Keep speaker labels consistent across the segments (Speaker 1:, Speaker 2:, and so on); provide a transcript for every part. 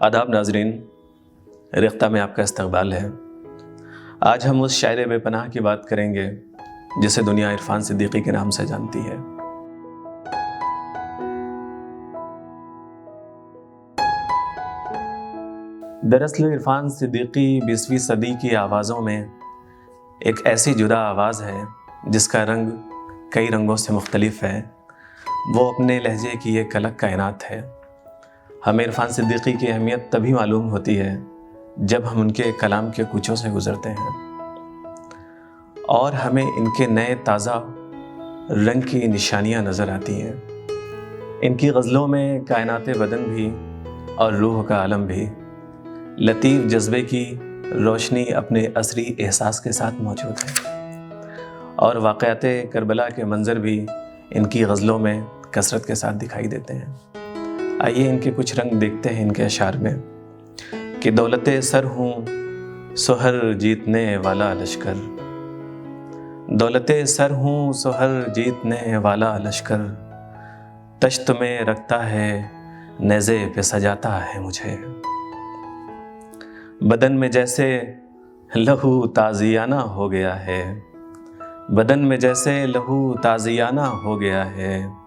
Speaker 1: आदाब नाजरीन, रिख्ता में आपका इस्तकबाल है। आज हम उस शायर बेपनाह की बात करेंगे जिसे दुनिया इरफान सिद्दीकी के नाम से जानती है। दरअसल इरफान सिद्दीकी 20वीं सदी की आवाज़ों में एक ऐसी जुदा आवाज़ है जिसका रंग कई रंगों से मुख्तलिफ है। वो अपने लहजे की एक अलग कायनात है। हमें इरफान सिद्दीकी की अहमियत तभी मालूम होती है जब हम उनके कलाम के कूचों से गुज़रते हैं और हमें इनके नए ताज़ा रंग की निशानियाँ नज़र आती हैं। इनकी गज़लों में कायनात बदन भी और रूह का आलम भी लतीफ़ जज्बे की रोशनी अपने असरी एहसास के साथ मौजूद है और वाक़यात करबला के मंज़र भी इनकी गज़लों में कसरत के साथ दिखाई देते हैं। आइए इनके कुछ रंग देखते हैं इनके अशार में कि दौलते सर हूँ सोहर जीतने वाला लश्कर, दौलते सर हूँ सोहर जीतने वाला लश्कर, तश्त में रखता है नेज़े पे सजाता है मुझे। बदन में जैसे लहू ताज़ियाना हो गया है, बदन में जैसे लहू ताज़ियाना हो गया है,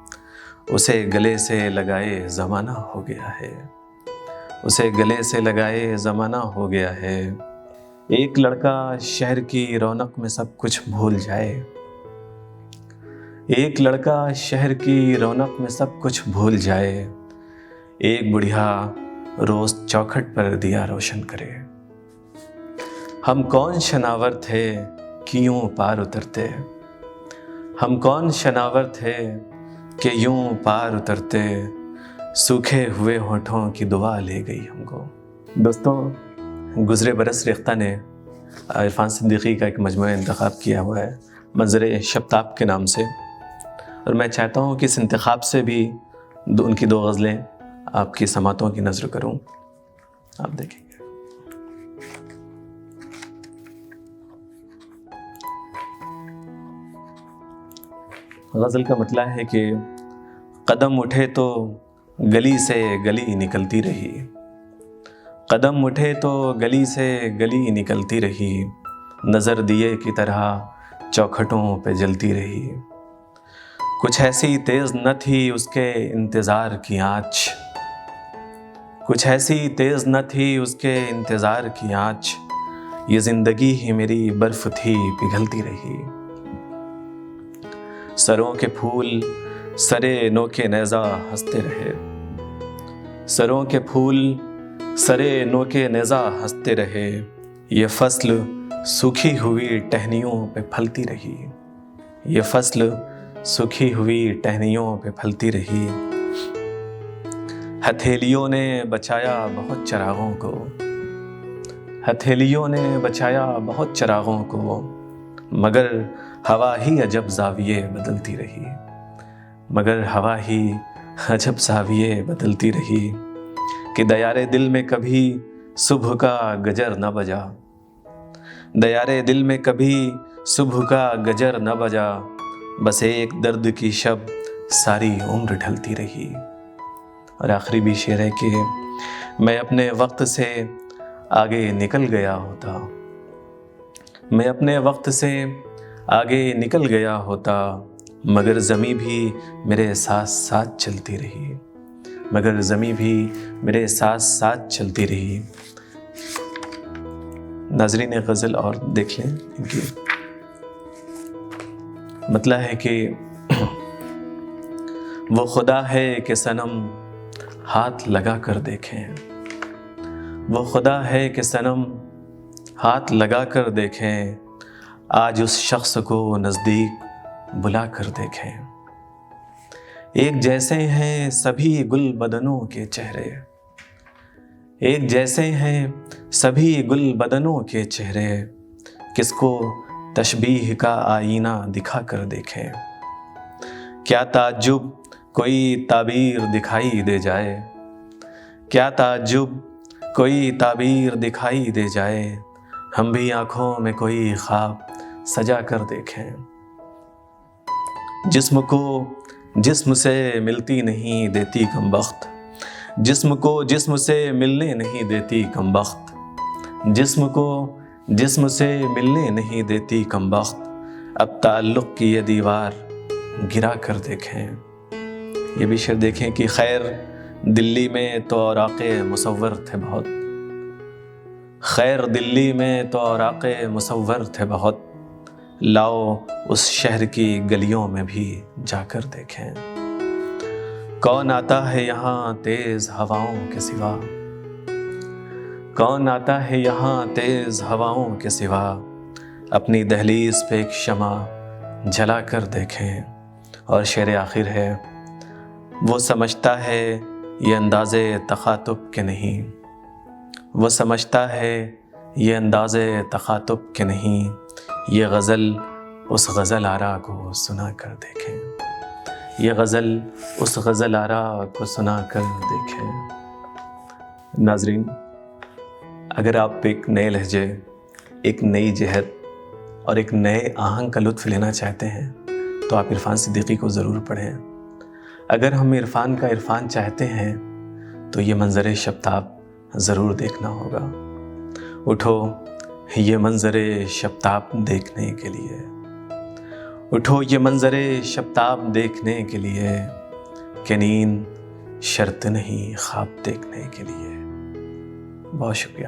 Speaker 1: उसे गले से लगाए ज़माना हो गया है, उसे गले से लगाए ज़माना हो गया है। एक लड़का शहर की रौनक में सब कुछ भूल जाए, एक लड़का शहर की रौनक में सब कुछ भूल जाए, एक बुढ़िया रोज़ चौखट पर दिया रोशन करे। हम कौन शनावर थे कि यूं पार उतरते, हम कौन शनावर थे कि यूं पार उतरते, सूखे हुए होठों की दुआ ले गई हमको। दोस्तों, गुज़रे बरस रिख्ता ने इरफान सिद्दीकी का एक मजमूआ इंतखाब किया हुआ है मंज़रे शब्ताब के नाम से, और मैं चाहता हूँ कि इस इंतखाब से भी उनकी दो गज़लें आपकी समातों की नज़र करूँ। आप देखेंगे। गज़ल का मतला है कि कदम उठे तो गली से गली निकलती रही, कदम उठे तो गली से गली निकलती रही, नज़र दिए की तरह चौखटों पे जलती रही। कुछ ऐसी तेज़ न थी उसके इंतज़ार की आँच, कुछ ऐसी तेज़ न थी उसके इंतज़ार की आँच, ये ज़िंदगी ही मेरी बर्फ़ थी पिघलती रही। सरों के फूल सरे नोके नेज़ा हंसते रहे, सरों के फूल सरे नोके नेज़ा हंसते रहे, ये फसल सूखी हुई टहनियों पे फलती रही, ये फसल सूखी हुई टहनियों पे फलती रही। हथेलियों ने बचाया बहुत चरागों को, हथेलियों ने बचाया बहुत चरागों को, मगर हवा ही अजब ज़ाविये बदलती रही, मगर हवा ही अजब ज़ाविये बदलती रही। कि दयारे दिल में कभी सुबह का गजर न बजा, दयारे दिल में कभी सुबह का गजर न बजा, बस एक दर्द की शब सारी उम्र ढलती रही। और आखिरी भी शेर है कि मैं अपने वक्त से आगे निकल गया होता, मैं अपने वक्त से आगे निकल गया होता, मगर ज़मीं भी मेरे साथ साथ चलती रही, मगर ज़मीं भी मेरे साथ साथ चलती रही। नाज़रीन गज़ल और देख लें इनकी मतलब है कि वो खुदा है कि सनम हाथ लगा कर देखें, वो खुदा है कि सनम हाथ लगा कर देखें, आज उस शख्स को नज़दीक बुला कर देखें। एक जैसे हैं सभी गुल बदनों के चेहरे, एक जैसे हैं सभी गुल बदनों के चेहरे, किसको तशबीह का आईना दिखा कर देखें। क्या ताज्जुब कोई ताबीर दिखाई दे जाए, क्या ताज्जुब कोई ताबीर दिखाई दे जाए, हम भी आँखों में कोई ख्वाब सजा कर देखें। जिस्म को जिस्म से मिलती नहीं देती कमबख्त, جسم کو جسم سے ملنے نہیں دیتی کمبخت، جسم کو جسم سے ملنے نہیں دیتی کمبخت، اب تعلق کی یہ دیوار گرا کر دیکھیں۔ یہ بھی شعر دیکھیں کہ خیر دلی میں تو اوراق مصور تھے بہت، خیر دلی میں تو اوراق مصور تھے بہت، لاؤ اس شہر کی گلیوں میں بھی جا کر دیکھیں۔ کون آتا ہے یہاں تیز ہواؤں کے سوا، کون آتا ہے یہاں تیز ہواؤں کے سوا، اپنی دہلیز پہ ایک شمع جلا کر دیکھیں۔ اور شعر آخر ہے، وہ سمجھتا ہے یہ انداز تخاطب کے نہیں، وہ سمجھتا ہے یہ انداز تخاطب کے نہیں، یہ غزل اس غزل آرا کو سنا کر دیکھیں، یہ غزل اس غزل آرا کو سنا کر دیکھیں۔ ناظرین، اگر آپ ایک نئے لہجے، ایک نئی جہت اور ایک نئے آہنگ کا لطف لینا چاہتے ہیں تو آپ عرفان صدیقی کو ضرور پڑھیں۔ اگر ہم عرفان کا عرفان چاہتے ہیں تو یہ منظر شبتاب ضرور دیکھنا ہوگا۔ اٹھو یہ منظر شبتاب دیکھنے کے لیے، اٹھو یہ منظر شبتاب دیکھنے کے لیے، کہ نیند شرط نہیں خواب دیکھنے کے لیے۔ بہت شکریہ۔